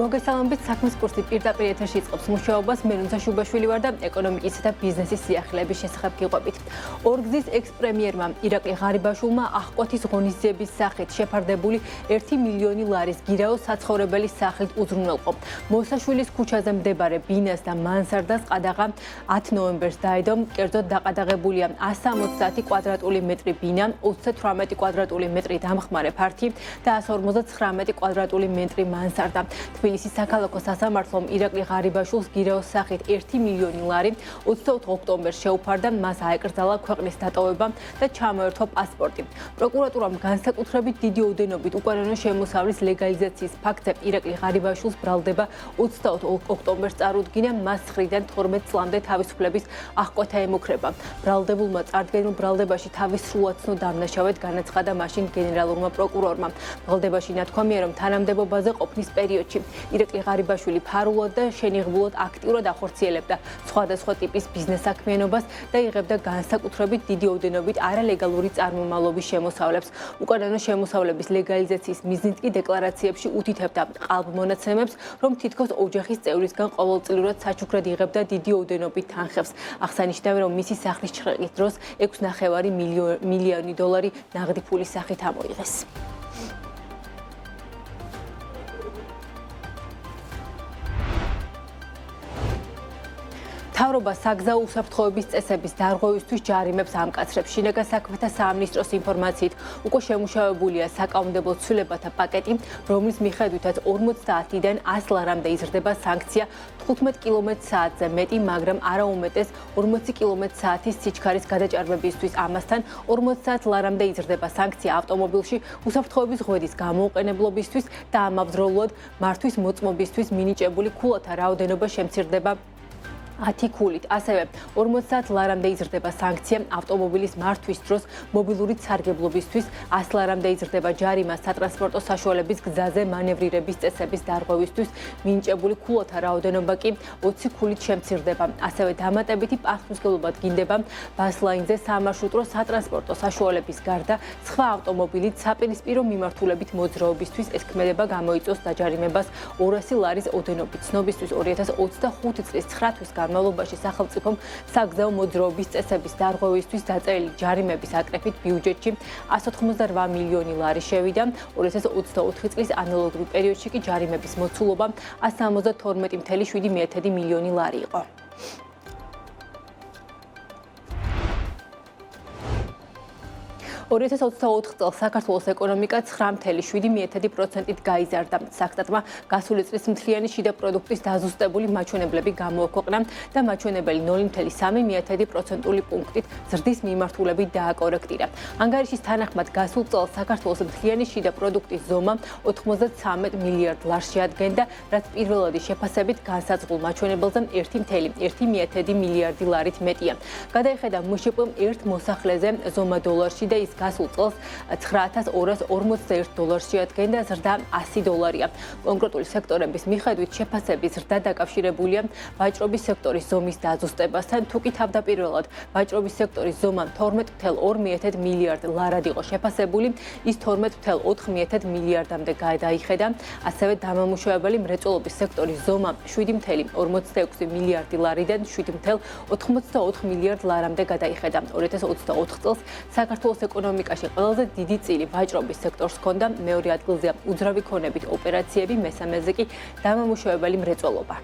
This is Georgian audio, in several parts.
მოგესალმებით, საქმის კურსი პირდაპირ ეთერში იწყებს მუშაობას. მე ნუცა შუბაშვილი ვარ და ეკონომიკისა და ბიზნესის სიახლეების შესახებ გიყვებით. ორგზის ექს-პრემიერმა ირაკლი ღარიბაშვილმა აღკვეთის ღონისძიების სახით შეფარდებული 1 მილიონი ლარის გირაო საცხოვრებელი სახლით უზრუნველყო. მოსაშვილის ქუჩაზე მდებარე ბინას და მანსარდას ყადაღა 10 ნოემბერს დაედო. კერძოდ დაყადაღებულია 160 კვადრატული მეტრი ბინა, 38 კვადრატული მეტრი დამხმარე ფართი და 159 კვადრატული მეტრი მანსარდა. თბილისის საქალაქო სასამართლომ ირაკლი ღარიბაშვილს გირაოს სახით 1 მილიონი ლარი 24 ოქტომბერს შეუფარდა, მას აეკრძალა ქვეყნის დატოვება და ჩამოერთვა პასპორტი. პროკურატურამ განსაკუთრებით დიდი ოდენობით უკანონო შემოსავლის ლეგალიზაციის ფაქტზე ირაკლი ღარიბაშვილს ბრალდება 24 ოქტომბერს წარუდგინა, მას 9-დან 12 წლამდე თავისუფლების აღკვეთა ემუქრება. ბრალდებულმა წარდგენილ ბრალდებაში თავის სრულაცნო დამნაშავედ განაცხადა მაშინ გენერალურმა პროკურორმა. ბრალდებაში ნათქვამია, რომ თანამდებობაზე ყოფნის პერიოდში ირაკლი ღარიბაშვილი ფარულად და შენიღბულად აქტიურად ახორციელებდა სხვადასხვა ტიპის ბიზნეს საქმიანობას და იღებდა განსაკუთრებით დიდი ოდენობით არალეგალური წარმომავლობის შემოსავლებს. უკანონო შემოსავლების ლეგალიზაციის მიზნით კი დეკლარაციებში უთითებდა ყალბმონაცემებს, რომ თითქოს ოჯახის წევრისგან ყოველწლიურად საჩუქრად იღებდა დიდი ოდენობით თანხებს. აღსანიშნავია, რომ მისი სახლის ჩხრეკის დროს 6,5 მილიონი დოლარი ნაღდი ფულის სახით ამოიღეს. მთავრობა საგზაო უსაფრთხოების წესების დარღვევისთვის ჯარიმებს ამკაცრებს. შინაგან საქმეთა სამინისტროს ინფორმაციით უკვე შემუშავებულია საკანონმდებლო ცვლილებათა პაკეტი, რომლის მიხედვითაც 50-დან 100 ლარამდე იზრდება სანქცია 15 კმ/სთ-ზე მეტი, მაგრამ არა უმეტეს 40 კმ/სთ-ის სიჩქარის გადაჭარბებისთვის. ამასთან 50 ლარამდე იზრდება სანქცია ავტომობილში უსაფრთხოების ღვედის გამოუყენებლობისთვის და ამავდროულად მართვის მოწმობისთვის მინიჭებული ქულათა რაოდენობა შემცირდება 10 ქულით. ასევე 50 ლარამდე იზრდება სანქცია ავტომობილის მართვის დროს მობილური სარგებლობისთვის, 100 ლარამდე იზრდება ჯარიმა სატრანსპორტო საშუალების გზაზე მანევრირების წესების დარღვევისთვის, მინიჭებული ქულათა რაოდენობა კი 20 ქულით შემცირდება. ასევე დამატებითი პასუხისმგებლობა დგინდება ბასლაინზე სამარშრუტო სატრანსპორტო საშუალების გარდა სხვა ავტომობილით საპირისპირო მიმართულებით მოძრაობისთვის. ეს ქმედება გამოიწვევს დაჯარიმებას 200 ლარის ოდენობით. ცნობისთვის 2025 წლის 9 თვის განმავლობაში სახელმწიფომ საგზაო მოძრაობის წესების დარღვევისთვის დაწერილი ჯარიმების აკრეფით ბიუჯეტში 188 მილიონი ლარი შევიდა. 2024 წლის ანალოგურ პერიოდში კი ჯარიმების მოცულობა 172,7 მილიონი ლარი იყო. 2024 წელს საქართველოს ეკონომიკა 9,7%-ით გაიზარდა. საქმეთმა გასული წლის მთლიანი შიდა პროდუქტის დაზუსტებული მაჩვენებლები გამოაქვეყნა და მაჩვენებელი 0,3% პუნქტით ზრდის მიმართულებით დააკორექტირა. ანგარიშის თანახმად გასულ წელს საქართველოს მთლიანი შიდა პროდუქტის ზომა 93 მილიარდ ლარს შეადგენდა, რაც პირველადი შეფასებით განსაზღვრულ მაჩვენებელზე 1,1 მილიარდი ლარით მეტია. გადაიხედა მშპ-მ ერთ მოსახლეზე ზომა დოლარში და ის გასულ წელს 9,241 დოლარს შეადგენდა, ზრდა 100 დოლარია. კონკრეტული სექტორების მიხედვით შეფასების ზრდა დაკავშირებულია ვაჭრობის სექტორის ზომის დაზუსტებასთან, თუკი თავდაპირველად ვაჭრობის სექტორის ზომა 12,2 მილიარდ ლარად იყო შეფასებული, ის 12,4 მილიარდამდე გადაიხედა. ასევე დამამუშავებელი მრეწველობის სექტორის ზომა 7,46 მილიარდი ლარიდან 7,84 მილიარდ ლარამდე გადაიხედა. 2024 წელს საქართველოს ეკონომიკაში ყველაზე დიდი წილი ვაჭრობის სექტორს ჰქონდა, მეორე ადგილზეა უძრავი ქონებით ოპერაციები, მესამეზე კი დამამუშავებელი მრეწველობა.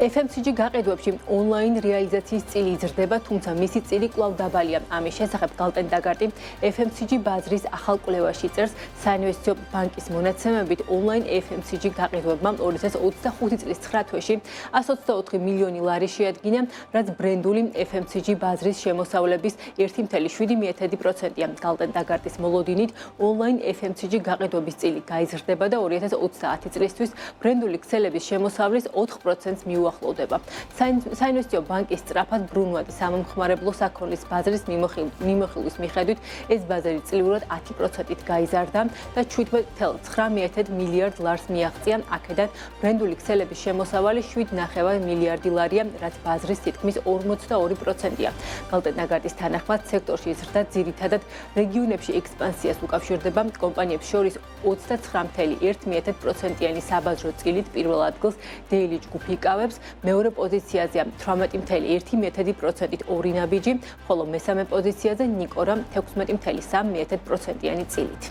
FMCG გაყიდვებში ონლაინ რეალიზაციის წილი იზრდება, თუმცა მისი წილი კვლავ დაბალია. ამის შესახებ გალტენ დაგარტი FMCG ბაზრის ახალ კვლევაში წერს, საინვესტიციო ბანკის მონაცემებით ონლაინ FMCG გაყიდვებმა 2025 წლის 9 თვეში 124 მილიონი ლარი შეადგინა, რაც ბრენდული FMCG ბაზრის შემოსავლების 1,7%-ია. გალტენ დაგარტის მოლოდინით ონლაინ FMCG გაყიდვების წილი გაიზრდება და 2030 წლისთვის ბრენდული ქსელების შემოსავლის 4%-ს მიუახლოვდება. უახლოვდება. საინვესტიციო ბანკის სწრაფად ბრუნვადი სამომხმარებლო საქონლის ბაზრის მიმოხილვის მიხედვით ეს ბაზარი წლიურად 10%-ით გაიზარდა და 17.9 მილიარდ ლარს მიაღწია. აქედან ბრენდული ქსელების შემოსავალი 7.9 მილიარდი ლარია, რაც ბაზრის თითქმის 42%-ია. გალტენაგარდის თანახმად სექტორში ზრდა ძირითადად რეგიონებში ექსპანსიას უკავშირდება. კომპანიებს შორის 29.1%-იანი საბაზრო წილით პირველ ადგილს დეილი ჯგუფი იკავებს, მეორე პოზიციაზეა 18.1%-ით ორი ნაბიჯი, ხოლო მესამე პოზიციაზე ნიკორა 16.3%-იანი წილით.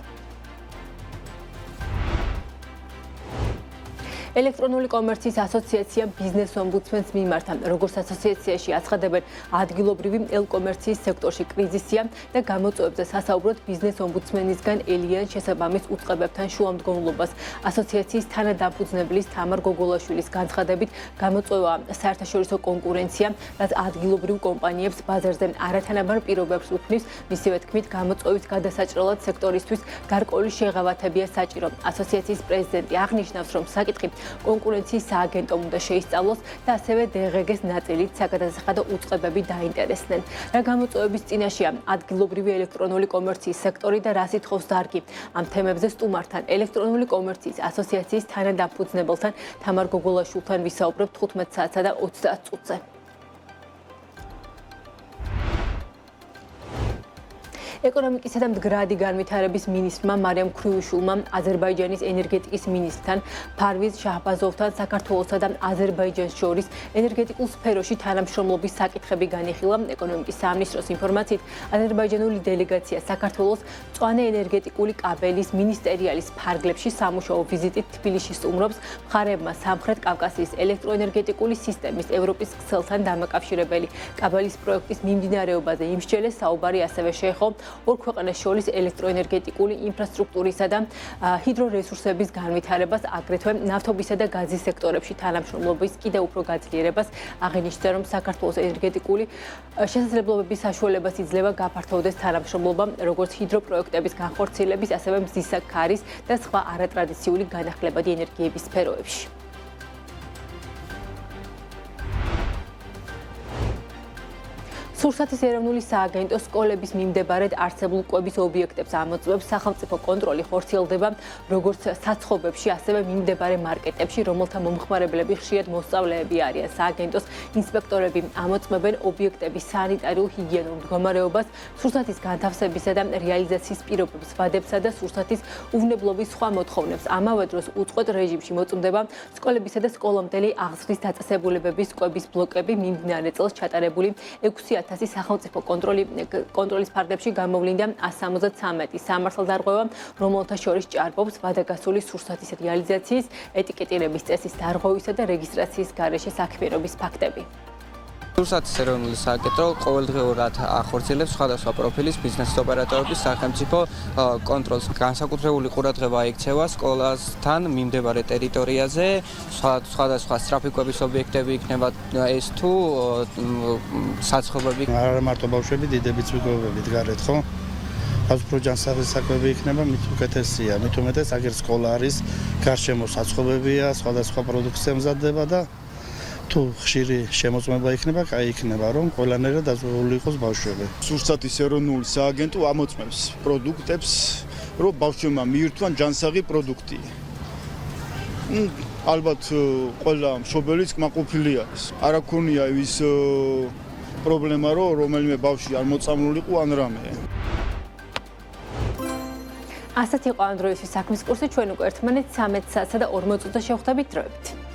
ელექტრონული კომერციის ასოციაცია ბიზნეს ომბუდსმენს მიმართა, როგორც ასოციაციაში აცხადებენ, ადგილობრივი ელ-კომერციის სექტორში კრიზისია და გამოწვევებზე სასაუბროდ ბიზნეს ომბუდსმენისგან ელიან შესაბამის უწყებებთან შუამდგომლობას. ასოციაციის თანადამფუძნებლის თამარ გოგოლაშვილის განცხადებით, გამოწვევა საერთაშორისო კონკურენცია, რაც ადგილობრივ კომპანიებს ბაზარზე არათანაბარ პირობებს უქმნის, მისივე თქმით, გამოწვევის გადასაჭრელად სექტორისთვის გარკვეული შეღავათებია საჭირო. ასოციაციის პრეზიდენტი აღნიშნავს, რომ საკითხი კონკურენციის სააგენტომ უნდა შეისწავლოს და ასევე DGG-ს ნაწილით საგადასახადო უწყებები დაინტერესდნენ. რა გამოწვევების წინაშეა ადგილობრივი ელექტრონული კომერციის სექტორი და რა სითხოვს დარგი? ამ თემებზე სტუმართან ელექტრონული კომერციის ასოციაციის თანადამფუძნებელთან თამარ გოგოლაშვილთან ვისაუბრებთ 15 საათსა და 30 წუთზე. ეკონომიკისა და მდგრადი განვითარების მინისტრმა მარიამ ქრუიშულმა აზერბაიჯანის ენერგეტიკის მინისტრთან ფარვიზ შაჰბაზოვთან საქართველოსა და აზერბაიჯანს შორის ენერგეტიკულ სფეროში თანამშრომლობის საკითხები განიხილა. ეკონომიკის სამინისტროს ინფორმაციით, აზერბაიჯანული დელეგაცია საქართველოს მწვანე ენერგეტიკული კაბელის მინისტერიალის ფარგლებში სამუშაო ვიზიტით თბილისში სტუმრობს. მხარეებმა სამხრეთ კავკასიის ელექტროენერგეტიკული სისტემის ევროპის ქსელთან დამაკავშირებელი კაბელის პროექტის მიმდინარეობაზე იმსჯელეს. საუბარი ასევე შეეხო ორ ქვეყანას შორის ელექტროენერგეტიკული ინფრასტრუქტურისა და ჰიდრორესურსების განვითარებას, აგრეთვე ნავთობისა და გაზის სექტორებში თანამშრომლობის კიდევ უფრო გაძლიერებას. აღინიშნა, რომ საქართველოს ენერგეტიკული შესაძლებლობების საშუალებას იძლევა გაფართოვდეს თანამშრომლობა როგორც ჰიდროპროექტების განხორციელების, ასევე მზისა, ქარის და სხვა არატრადიციული განახლებადი ენერგიების სფეროებში. სურსათის ეროვნული სააგენტო სკოლების მიმდებარედ არსებულ კვების ობიექტებს ამოწმებს. სახელმწიფო კონტროლი ხორციელდება როგორც საცხობებში, ასევე მიმდებარე მარკეტებში, რომელთა მომხმარებლები ხშირად მოსწავლეები არიან. სააგენტოს ინსპექტორები ამოწმებენ ობიექტების სანიტარულ-ჰიგიენურ მდგომარეობას, სურსათის განთავსებისა და რეალიზაციის პირობებს, ვადებსა და სურსათის უვნებლობის სხვა მოთხოვნებს. ამავე დროს უწყვეტ რეჟიმში მოწმდება სკოლებისა და სკოლომდელი აღზრდის დაწესებულებების კვების ბლოკები. მიმდინარე წელს ჩატარებული 6,000 სახელმწიფო კონტროლის ფარგლებში გამოვლინდა 173 სამართალდარღვევა, რომელთა შორის ჭარბობს ვადაგასული სურსათის რეალიზაციის, ეტიკეტირების წესის დარღვევისა და რეგისტრაციის გარეშე საქმიანობის ფაქტები. სურსათის ეროვნული სააგენტო ყოველდღიურად ახორციელებს სხვადასხვა პროფილის ბიზნეს ოპერატორების სახელმწიფო კონტროლს. განსაკუთრებული ყურადღება იქცევა სკოლასთან მიმდებარე ტერიტორიაზე, სხვადასხვა სწრაფი კვების ობიექტები იქნება ეს თუ საცხობები. არა მარტო ბავშვები, დიდებიც ვიკვებებით გარეთ, ხო? რაც უფრო ჯანსაღი საკვები იქნება, მით უკეთესია. მით უმეტეს, აგერ სკოლა არის, გარშემო საცხობებია, სხვადასხვა პროდუქცია მზადდება და თუ ხშირი შემოწმება იქნება, კაი იქნება, რომ ყველანაირად დაზღვეული იყოს ბავშვები. სურსათის ეროვნული სააგენტო ამოწმებს პროდუქტებს, რომ ბავშვებმა მიირთვან ჯანსაღი პროდუქტი. ალბათ ყველა მშობელიც კმაყოფილი არის. არ აქონია ის პრობლემა, რომ რომელიმე ბავშვი არ მოწამლულიყო ან რამე. ასეთ იყო ამ დროისთვის საქმის კურსი. ჩვენ უკვე ერთმანეთს 13 საათსა და 40 წუთზე შევხვდებით დროებით.